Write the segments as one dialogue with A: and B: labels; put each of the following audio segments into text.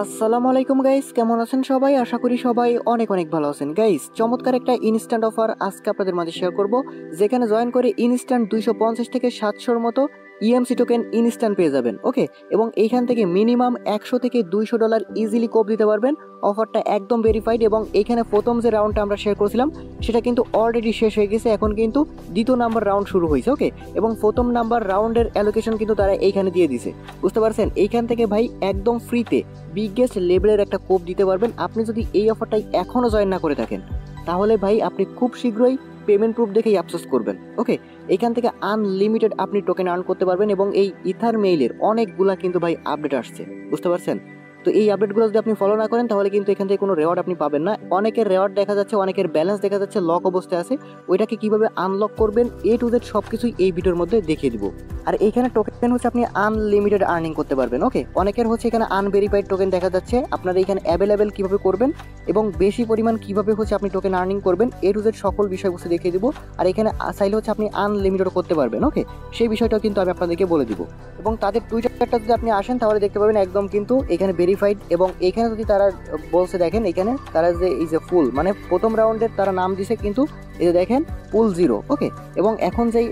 A: আসসালামু আলাইকুম গাইস, কেমন আছেন সবাই? আশা করি সবাই অনেক অনেক ভালো আছেন। গাইস, চমৎকার একটা ইনস্ট্যান্ট অফার আজকে আপনাদের মাঝে শেয়ার করব, যেখানে জয়েন করে ইনস্ট্যান্ট 250 থেকে 700 মতো ইএমসি টোকেন ইনস্ট্যান্ট পেয়ে যাবেন। ওকে, এবং এইখান থেকে মিনিমাম 100 থেকে $200 ইজিলি কোপ দিতে পারবেন। অফারটা একদম ভেরিফাইড এবং এইখানে প্রথম যে রাউন্ডটা আমরা শেয়ার করেছিলাম সেটা কিন্তু অলরেডি শেষ হয়ে গেছে। এখন কিন্তু দ্বিতীয় নাম্বার রাউন্ড শুরু হয়েছে। ওকে, এবং প্রথম নাম্বার রাউন্ডের অ্যালোকেশন কিন্তু তারা এইখানে দিয়ে দিছে, বুঝতে পারছেন? এইখান থেকে ভাই একদম ফ্রিতে বিগেস্ট লেভেলের একটা কোপ দিতে পারবেন। আপনি যদি এই অফারটাই এখনও জয়েন না করে থাকেন তাহলে ভাই আপনি খুব শীঘ্রই পেমেন্ট প্রুফ দেখেই আফসোস করবেন। ওকে, এখান থেকে আনলিমিটেড আপনি টোকেন আর্ন করতে পারবেন এবং এই ইথার মেইলের অনেকগুলা কিন্তু ভাই আপডেট আসছে, বুঝতে পারছেন? তো এই আপডেটগুলো যদি আপনি ফলো না করেন তাহলে কিন্তু এখান থেকে কোনো রেওয়ার্ড আপনি পাবেন না। অনেকের রেওয়ার্ড দেখা যাচ্ছে, অনেকের ব্যালেন্স দেখা যাচ্ছে লক অবস্থায় আছে। ওইটাকে কিভাবে আনলক করবেন এ টু জেড সব কিছুই এই ভিডিওর মধ্যে দেখিয়ে দিব। আর এইখানে টোকেন হচ্ছে আপনি আনলিমিটেড আর্নিং করতে পারবেন। ওকে, অনেকের হচ্ছে এখানে আনভেরিফাইড টোকেন দেখা যাচ্ছে। আপনারা এখানে অ্যাভেলেবেল কিভাবে করবেন এবং বেশি পরিমাণ কিভাবে হচ্ছে আপনি টোকেন আর্নিং করবেন এ টু জেড সকল বিষয়বস্তু দেখিয়ে দিব। আর এখানে চাইলে হচ্ছে আপনি আনলিমিটেড করতে পারবেন। ওকে, সেই বিষয়টাও কিন্তু আমি আপনাদেরকে বলে দিব। এবং তাদের টুইটারটা যদি আপনি আসেন তাহলে দেখতে পাবেন একদম কিন্তু এখানে ভেরিফাইড। এবং এখানে যদি তারা বলছে, দেখেন এখানে তারা যে এই যে ফুল মানে প্রথম রাউন্ডের তারা নাম দিছে কিন্তু এই যে দেখেন ফুল 0। ওকে, এবং এখন যেই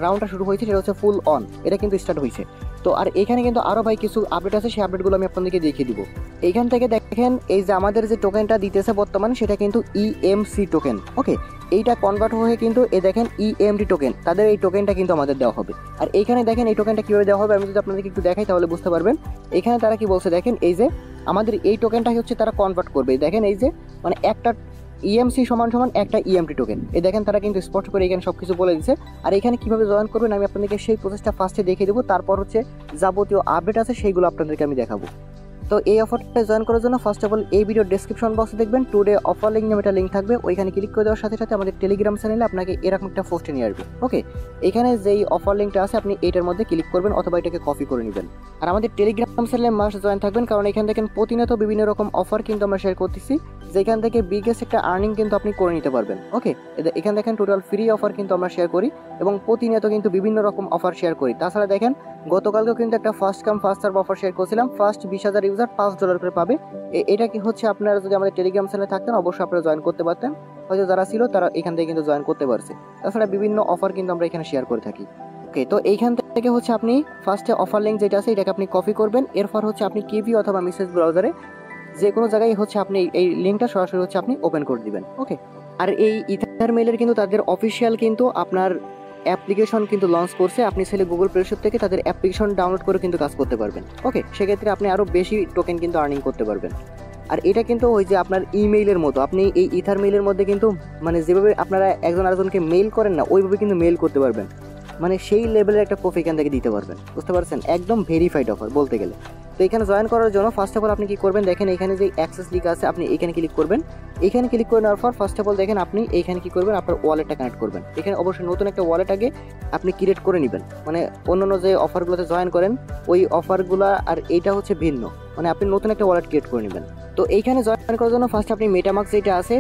A: রাউন্ডটা শুরু হয়েছে সেটা হচ্ছে ফুল অন, এটা কিন্তু স্টার্ট হয়েছে। তো আর এখানে কিন্তু আরও ভাই কিছু আপডেট আছে, সেই আপডেটগুলো আমি আপনাদেরকে দেখিয়ে দিব। এইখান থেকে দেখেন এই যে আমাদের যে টোকেনটা দিতেছে বর্তমানে সেটা কিন্তু ইএমসি টোকেন। ওকে, এইটা কনভার্ট হয়ে কিন্তু এই দেখেন ইএমডি টোকেন, তাদের এই টোকেনটা কিন্তু আমাদের দেওয়া হবে। আর এইখানে দেখেন এই টোকেনটা কীভাবে দেওয়া হবে আমি যদি আপনাদেরকে একটু দেখাই তাহলে বুঝতে পারবেন। এখানে তারা কি বলছে দেখেন, এই যে আমাদের এই টোকেনটা হচ্ছে তারা কনভার্ট করবে। দেখেন এই যে মানে একটা ইএমসি সমান সমান একটা ইএমটি টোকেন, এই দেখেন তারা কিন্তু স্পষ্ট করে এখানে সব কিছু বলে দিচ্ছে। আর এখানে কীভাবে জয়েন করবেন আমি আপনাদেরকে সেই প্রসেসটা ফার্স্টে দেখিয়ে দেবো। তারপর হচ্ছে যাবতীয় আপডেট আছে সেইগুলো আপনাদেরকে আমি দেখাবো। তো এই অফারটা জয়েন করার জন্য ফার্স্ট অফ অল এই ভিডিও ডেসক্রিপশন বক্সে দেখবেন টুডে অফার লিঙ্ক নামে একটা লিঙ্ক থাকবে। ওইখানে ক্লিক করে দেওয়ার সাথে সাথে আমাদের টেলিগ্রাম চ্যানেলে আপনাকে এরকম একটা পোস্টে নিয়ে আসবে। ওকে, এখানে যেই অফার লিঙ্কটা আছে আপনি এইটার মধ্যে ক্লিক করবেন অথবা এটাকে কপি করে নেবেন। আর আমাদের টেলিগ্রাম চ্যানেলে মাস্ট জয়েন থাকবেন, কারণ এখান থেকে প্রতিনিয়ত বিভিন্ন রকম অফার কিন্তু আমরা শেয়ার করতেছি, যেখান থেকে বিগেস্ট একটা আর্নিং কিন্তু আপনি করে নিতে পারবেন। ওকে, এখানে দেখেন টোটাল ফ্রি অফার কিন্তু আমরা শেয়ার করি এবং প্রতিনিয়ত কিন্তু বিভিন্ন রকম অফার শেয়ার করি। তাছাড়া দেখেন গতকালকেও কিন্তু একটা first come first serve offer share করেছিলাম। ফার্স্ট 20,000 ইউজার $5 করে পাবে। এটা কি হচ্ছে, আপনারা যদি আমাদের টেলিগ্রাম চ্যানেলে থাকতেন অবশ্যই আপনারা জয়েন করতে পারতেন। হয়তো যারা ছিল তারা এখান থেকে কিন্তু জয়েন করতে পারছে। তাছাড়া বিভিন্ন অফার কিন্তু আমরা এখানে শেয়ার করে থাকি। ওকে, তো এইখান থেকে হচ্ছে আপনি ফার্স্টে অফার লিঙ্ক যেটা আছে এটাকে আপনি কপি করবেন। এরপর হচ্ছে আপনি কিভি অথবা মেসেজ ব্রাউজারে যে কোনো জায়গায় হচ্ছে আপনি এই লিঙ্কটা সরাসরি হচ্ছে আপনি ওপেন করে দিবেন। ওকে, আর এই ইথার মেইলের কিন্তু তাদের অফিসিয়াল কিন্তু আপনার অ্যাপ্লিকেশন কিন্তু লঞ্চ করছে। আপনি চাইলে গুগল প্লে স্টোর থেকে তাদের অ্যাপ্লিকেশন ডাউনলোড করে কিন্তু কাজ করতে পারবেন। ওকে, সেক্ষেত্রে আপনি আরও বেশি টোকেন কিন্তু আর্নিং করতে পারবেন। আর এটা কিন্তু ওই যে আপনার ইমেইলের মতো, আপনি এই ইথার মেইলের মধ্যে কিন্তু মানে যেভাবে আপনারা একজন আরেকজনকে মেইল করেন না ওইভাবে কিন্তু মেইল করতে পারবেন। মানে সেই লেভেলের একটা প্রুফ এখান থেকে দিতে পারবেন, বুঝতে পারছেন? একদম ভেরিফাইড অফার বলতে গেলে। তো এখানে জয়েন করার জন্য ফার্স্ট অফ অল আপনি কি করবেন, দেখেন এখানে যে অ্যাক্সেস লিঙ্ক আছে আপনি এখানে ক্লিক করবেন। এখানে ক্লিক করে নেওয়ার পর ফার্স্ট অফ অল দেখেন আপনি এইখানে কি করবেন, আপনার ওয়ালেটটা কানেক্ট করবেন। এখানে অবশ্যই নতুন একটা ওয়ালেট আগে আপনি ক্রিয়েট করে নেবেন। মানে অন্যান্য যে অফারগুলোতে জয়েন করেন ওই অফারগুলো আর এইটা হচ্ছে ভিন্ন, মানে আপনি নতুন একটা ওয়ালেট ক্রিয়েট করে নেবেন। তো এইখানে জয়েন করার জন্য ফার্স্ট আপনি মেটামাক্স যেটা আছে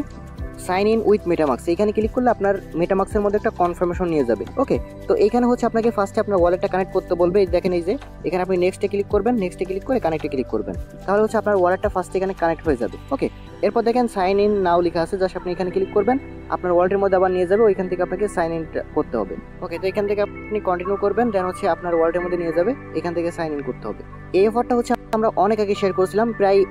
A: সাইন ইন উইথ মেটামাক্স, এখানে ক্লিক করলে আপনার মেটামাক্সের মধ্যে একটা কনফার্মেশন নিয়ে যাবে। ওকে, তো এইখানে হচ্ছে আপনাকে ফার্স্টে আপনার ওয়ালেটটা কানেক্ট করতে বলবে। দেখেন এই যে এখানে আপনি নেক্সটে ক্লিক করবেন, নেক্সটে ক্লিক করে কানেক্টে ক্লিক করবেন, তাহলে হচ্ছে আপনার ওয়ালেটটা ফার্স্টে এখানে কানেক্ট হয়ে যাবে। ওকে, এরপর দেখেন সাইন ইন নাও লেখা আছে, জাস্ট আপনি এখানে ক্লিক করবেন, আপনার ওয়ালেটের মধ্যে আবার নিয়ে যাবে, ওইখান থেকে আপনাকে সাইন ইন করতে হবে। ওকে, তো এখান থেকে আপনি কন্টিনিউ করবেন, দেন হচ্ছে আপনার ওয়ালেটের মধ্যে নিয়ে যাবে, এখান থেকে সাইন ইন করতে হবে। এই অফারটা হচ্ছে আমরা অনেক আগে শেয়ার করেছিলাম, প্রায়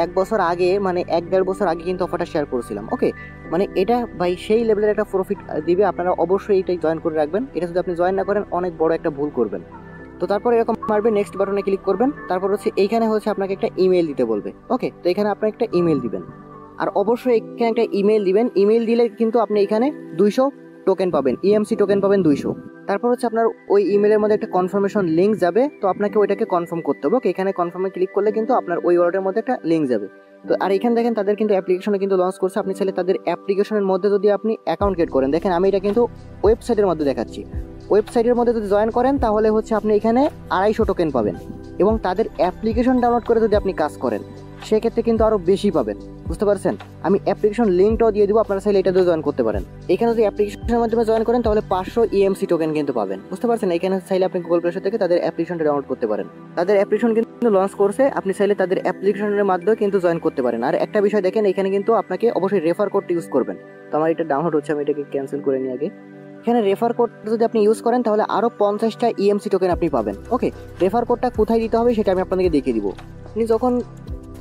A: এক বছর আগে, মানে 1-1.5 বছর আগে কিন্তু অফারটা শেয়ার করেছিলাম। ওকে, মানে এটা ভাই সেই লেভেলের একটা প্রফিট দিবে, আপনারা অবশ্যই এইটাই জয়েন করে রাখবেন। এটা যদি আপনি জয়েন না করেন অনেক বড় একটা ভুল করবেন। তো তারপর এরকম মারবে, নেক্সট বাটনে ক্লিক করবেন, তারপর হচ্ছে এইখানে হচ্ছে আপনাকে একটা ইমেল দিতে বলবে। ওকে, তো এখানে আপনি একটা ইমেল দিবেন, আর অবশ্যই এখানে একটা ইমেল দিবেন। ইমেল দিলে কিন্তু আপনি এখানে 200 টোকেন পাবেন, ইএমসি টোকেন পাবেন 200। তারপর হচ্ছে আপনার ওই ইমেলের মধ্যে একটা কনফার্মেশন লিঙ্ক যাবে, তো আপনাকে ওইটাকে কনফার্ম করতে হবে। ওকে, এখানে কনফার্মে ক্লিক করলে কিন্তু আপনার ওই ওয়ালেটের মধ্যে একটা লিঙ্ক যাবে। তো আর এখানে দেখেন তাদের কিন্তু অ্যাপ্লিকেশনে কিন্তু লঞ্চ করছে। আপনি চাইলে তাদের অ্যাপ্লিকেশনের মধ্যে যদি আপনি অ্যাকাউন্ট ক্রিয়েট করেন, দেখেন আমি এটা কিন্তু ওয়েবসাইটের মধ্যে দেখাচ্ছি। ওয়েবসাইটের মধ্যে যদি জয়েন করেন তাহলে হচ্ছে আপনি এখানে 250 টোকেন পাবেন এবং তাদের অ্যাপ্লিকেশন ডাউনলোড করে যদি আপনি কাজ করেন সেক্ষেত্রে কিন্তু আরও বেশি পাবেন, বুঝতে পারছেন। আমি অ্যাপ্লিকেশন লিঙ্কটাও দিয়ে দিব, আপনারা চাইলে এটা দিয়ে জয়েন করতে পারেন। এখানে যদি অ্যাপ্লিকেশনের মাধ্যমে জয়েন করেন তাহলে 500 ইএমসি টোকেন কিন্তু পাবেন, বুঝতে পারছেন। এখানে চাইলে আপনি গুগল প্লে স্টোর থেকে তাদের অ্যাপ্লিকেশনটা ডাউনলোড করতে পারেন। তাদের অ্যাপ্লিকেশন কিন্তু লঞ্চ করছে, আপনি চাইলে তাদের অ্যাপ্লিকেশনের মাধ্যমে কিন্তু জয়েন করতে পারেন। আর একটা বিষয় দেখেন, এখানে কিন্তু আপনাকে অবশ্যই রেফার কোডটা ইউজ করবেন। তো আমার এটা ডাউনলোড হচ্ছে, আমি এটাকে ক্যান্সেল করে নিই আগে। এখানে রেফার কোড যদি আপনি ইউজ করেন তাহলে আরও 50টা ইএমসি টোকেন আপনি পাবেন। ওকে, রেফার কোডটা কোথায় দিতে হবে সেটা আমি আপনাদেরকে দেখিয়ে দিব। আপনি যখন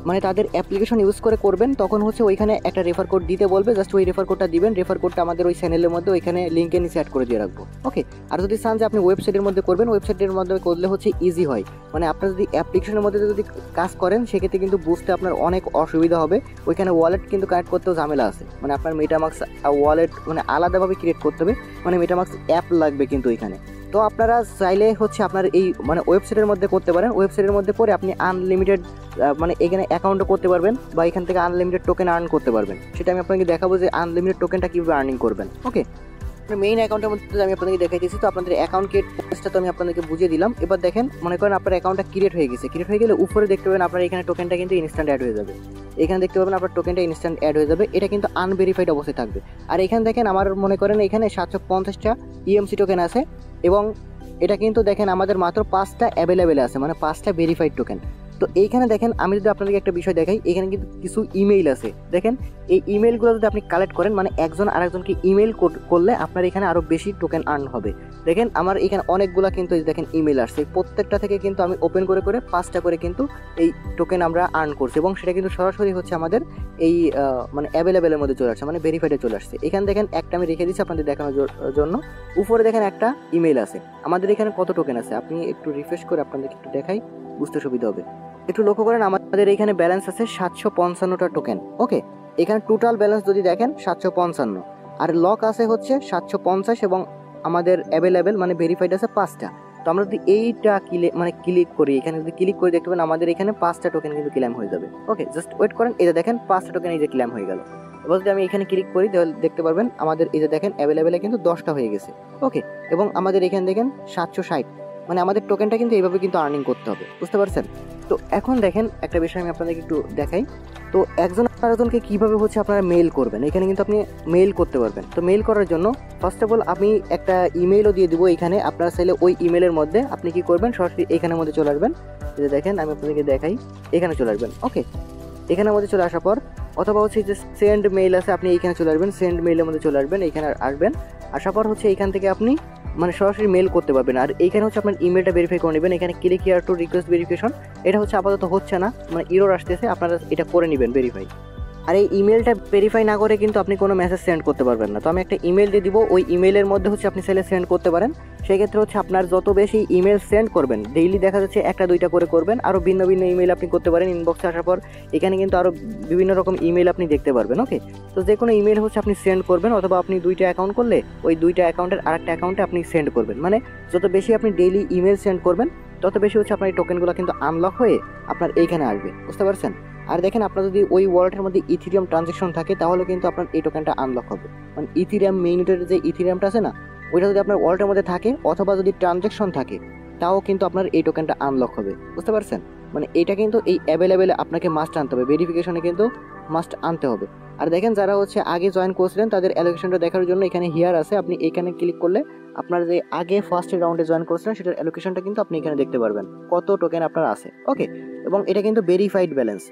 A: মানে তাদের অ্যাপ্লিকেশন ইউজ করে করবেন তখন হচ্ছে ওইখানে একটা রেফার কোড দিতে বলবে, জাস্ট ওই রেফার কোডটা দিবেন। রেফার কোডটা আমাদের ওই চ্যানেলের মধ্যে ওইখানে লিঙ্কে নিচে অ্যাড করে দিয়ে রাখবো। ওকে, আর যদি চান যে আপনি ওয়েবসাইটের মধ্যে করবেন, ওয়েবসাইটের মধ্যে করলে হচ্ছে ইজি হয়। মানে আপনার যদি অ্যাপ্লিকেশনের মধ্যে যদি কাজ করেন সেক্ষেত্রে কিন্তু বুঝতে আপনার অনেক অসুবিধা হবে। ওইখানে ওয়ালেট কিন্তু কানেক্ট করতেও ঝামেলা আছে, মানে আপনার মেটামাক্স ওয়ালেট মানে আলাদাভাবে ক্রিয়েট করতে হবে, মানে মেটামাক্স অ্যাপ লাগবে কিন্তু ওইখানে। তো আপনারা চাইলে হচ্ছে আপনার এই মানে ওয়েবসাইটের মধ্যে করতে পারেন। ওয়েবসাইটের মধ্যে করে আপনি আনলিমিটেড মানে এখানে অ্যাকাউন্টও করতে পারবেন বা এখান থেকে আনলিমিটেড টোকেন আর্ন করতে পারবেন। সেটা আমি আপনাকে দেখাবো যে আনলিমিটেড টোকেনটা কীভাবে আর্নিং করবেন। ওকে, মেইন অ্যাকাউন্টের মধ্যে আমি আপনাদেরকে দেখাইতেছি। তো আপনাদের অ্যাকাউন্ট ক্রিয়েট প্রসেসটা তো আমি আপনাদেরকে বুঝিয়ে দিলাম। এবার দেখেন, মনে করেন আপনার অ্যাকাউন্টটা ক্রিয়েট হয়ে গেছে। ক্রিয়েট হয়ে গেলে উপরে দেখতে পাবেন আপনার এখানে টোকেনটা কিন্তু ইনস্ট্যান্ট অ্যাড হয়ে যাবে। এখানে দেখতে পাবেন আপনার টোকেনটা ইনস্ট্যান্ট অ্যাড হয়ে যাবে। এটা কিন্তু আনভেরিফাইড অবস্থায় থাকবে। আর এখানে দেখেন আমার মনে করেন এখানে 750টা ইএমসি টোকেন আছে এবং এটা কিন্তু দেখেন আমাদের মাত্র 5টা অ্যাভেলেবেল আছে, মানে 5টা ভেরিফাইড টোকেন। তো এইখানে দেখেন আমি যদি আপনাদেরকে একটা বিষয় দেখাই, এখানে কিন্তু কিছু ইমেইল আছে। দেখেন এই ইমেইলগুলো যদি আপনি কালেক্ট করেন, মানে একজন আরেকজনকে ইমেইল করলে আপনার এখানে আরও বেশি টোকেন আর্ন হবে। দেখেন আমার এখানে অনেকগুলো কিন্তু দেখেন ইমেইল আসছে, প্রত্যেকটা থেকে কিন্তু আমি ওপেন করে করে 5টা করে কিন্তু এই টোকেন আমরা আর্ন করছি এবং সেটা কিন্তু সরাসরি হচ্ছে আমাদের এই মানে অ্যাভেলেবেলের মধ্যে চলে আসছে, মানে ভেরিফাইডে চলে আসছে। এখানে দেখেন একটা আমি রেখে দিচ্ছি আপনাদের দেখানোর জন্য। উপরে দেখেন একটা ইমেইল আছে। আমাদের এখানে কত টোকেন আছে আপনি একটু রিফ্রেশ করে আপনাদেরকে একটু দেখাই, বুঝতে সুবিধা হবে। একটু লক্ষ্য করেন, আমাদের এখানে ব্যালেন্স আছে 755টা টোকেন। ওকে, এখানে টোটাল ব্যালেন্স যদি দেখেন 755, আর লক আছে হচ্ছে 750 এবং আমাদের অ্যাভেলেবেল মানে ভেরিফাইড আছে 5টা। তো আমরা যদি এইটা ক্লিক করি, এখানে যদি ক্লিক করে দেখতে পাবেন আমাদের এখানে 5টা টোকেন কিন্তু ক্লেম হয়ে যাবে। ওকে, জাস্ট ওয়েট করেন, এই যে দেখেন 5টা টোকেন এই যে ক্লেম হয়ে গেল। এবার যদি আমি এখানে ক্লিক করি তাহলে দেখতে পারবেন আমাদের এই যে দেখেন অ্যাভেলেবেলে কিন্তু 10টা হয়ে গেছে। ওকে, এবং আমাদের এখানে দেখেন 760, মানে আমাদের টোকেনটা কিন্তু এইভাবে কিন্তু আর্নিং করতে হবে, বুঝতে পারছেন। তো এখন দেখেন একটা বিষয় আমি আপনাদেরকে একটু দেখাই। তো একজন আরেকজনকে কীভাবে হচ্ছে আপনারা মেইল করবেন, এখানে কিন্তু আপনি মেইল করতে পারবেন। তো মেইল করার জন্য ফার্স্ট অফ অল আমি একটা ইমেইলও দিয়ে দিব এখানে। আপনারা চাইলে ওই ইমেলের মধ্যে আপনি কি করবেন, সরাসরি এখানের মধ্যে চলে আসবেন। যে দেখেন আমি আপনাদেরকে দেখাই, এখানে চলে আসবেন। ওকে, এখানের মধ্যে চলে আসার পর অথবা হচ্ছে যে সেন্ড মেইল আছে, আপনি এইখানে চলে আসবেন, সেন্ড মেইলের মধ্যে চলে আসবেন, এইখানে আসবেন। আসার পর হচ্ছে এইখান থেকে আপনি মানে সরাসরি মেল করতে পারবেন। আর এইখানে হচ্ছে আপনার ইমেলটা ভেরিফাই করে নেবেন। এখানে click here to request verification, এটা হচ্ছে আপাতত হচ্ছে না, মানে এরর আসতেছে, আপনারা এটা করে নেবেন ভেরিফাই। আর এই ইমেলটা ভেরিফাই না করে কিন্তু আপনি কোনো মেসেজ সেন্ড করতে পারবেন না। তো আমি একটা ইমেল দিয়ে দিব, ওই ইমেলের মধ্যে হচ্ছে আপনি চাইলে সেন্ড করতে পারেন। সেক্ষেত্রে হচ্ছে আপনার যত বেশি ইমেল সেন্ড করবেন, ডেইলি দেখা যাচ্ছে একটা দুইটা করে করবেন, আরও ভিন্ন ভিন্ন ইমেল আপনি করতে পারেন। ইনবক্সে আসার পর এখানে কিন্তু আরও বিভিন্ন রকম ইমেল আপনি দেখতে পারবেন। ওকে, তো যে কোনো ইমেল হচ্ছে আপনি সেন্ড করবেন, অথবা আপনি 2টা অ্যাকাউন্ট করলে ওই 2টা অ্যাকাউন্টের আরেকটা অ্যাকাউন্টে আপনি সেন্ড করবেন। মানে যত বেশি আপনি ডেইলি ইমেল সেন্ড করবেন তত বেশি হচ্ছে আপনার এই টোকেনগুলো কিন্তু আনলক হয়ে আপনার এইখানে আসবে, বুঝতে পারছেন। আর দেখেন আপনার যদি ওই ওয়ালেটের মধ্যে ইথিরিয়াম ট্রানজ্যাকশন থাকে তাহলে কিন্তু আপনার এই টোকেনটা আনলক হবে। মানে ইথিরিয়াম মেইনটের যে ইথিরিয়ামটা আছে না, ওইটা যদি আপনার ওয়ালেটের মধ্যে থাকে অথবা যদি ট্রানজ্যাকশন থাকে তাও কিন্তু আপনার এই টোকেনটা আনলক হবে, বুঝতে পারছেন। মানে এটা কিন্তু এই অ্যাভেলেবেলে আপনাকে মাস্ট আনতে হবে, ভেরিফিকেশনে কিন্তু মাস্ট আনতে হবে। আর দেখেন যারা হচ্ছে আগে জয়েন করেছিলেন তাদের অ্যালোকেশনটা দেখার জন্য এখানে হিয়ার আছে, আপনি এখানে ক্লিক করলে আপনার যে আগে ফার্স্ট রাউন্ডে জয়েন করেছিলেন সেটার অ্যালোকেশনটা কিন্তু আপনি এখানে দেখতে পারবেন কত টোকেন আপনার আছে। ওকে, এবং এটা কিন্তু ভেরিফাইড ব্যালেন্স।